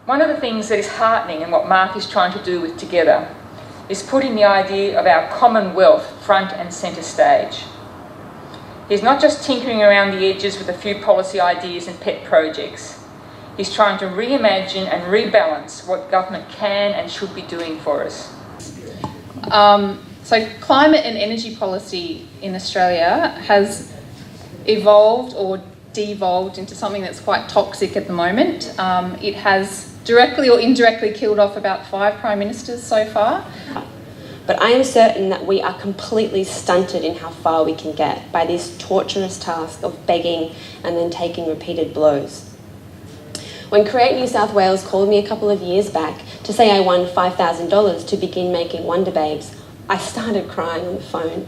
One of the things that is heartening and what Mark is trying to do with Together is putting the idea of our common wealth front and centre stage. He's not just tinkering around the edges with a few policy ideas and pet projects. He's trying to reimagine and rebalance what government can and should be doing for us. So climate and energy policy in Australia has evolved or devolved into something that's quite toxic at the moment. It has directly or indirectly killed off about 5 Prime Ministers so far. But I am certain that we are completely stunted in how far we can get by this torturous task of begging and then taking repeated blows. When Create New South Wales called me a couple of years back to say I won $5,000 to begin making Wonder Babes, I started crying on the phone.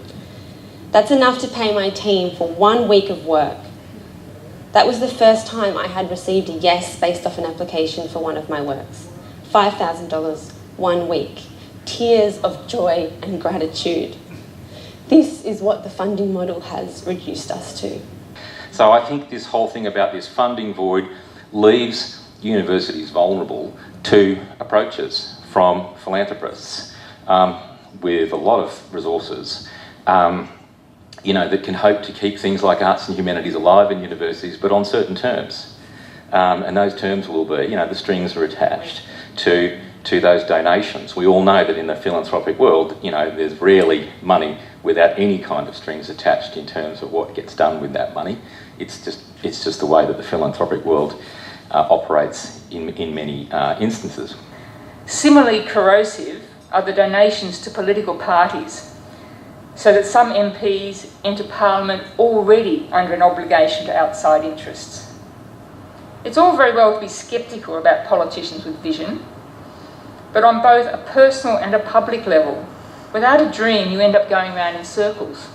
That's enough to pay my team for 1 week of work. That was the first time I had received a yes based off an application for one of my works. $5,000, 1 week. Tears of joy and gratitude. This is what the funding model has reduced us to. So I think this whole thing about this funding void leaves universities vulnerable to approaches from philanthropists with a lot of resources, that can hope to keep things like arts and humanities alive in universities, but on certain terms. And those terms will be, the strings are attached to those donations. We all know that in the philanthropic world, there's rarely money without any kind of strings attached in terms of what gets done with that money. It's just the way that the philanthropic world operates in many instances. Similarly corrosive are the donations to political parties, so that some MPs enter Parliament already under an obligation to outside interests. It's all very well to be sceptical about politicians with vision, but on both a personal and a public level, without a dream you end up going round in circles.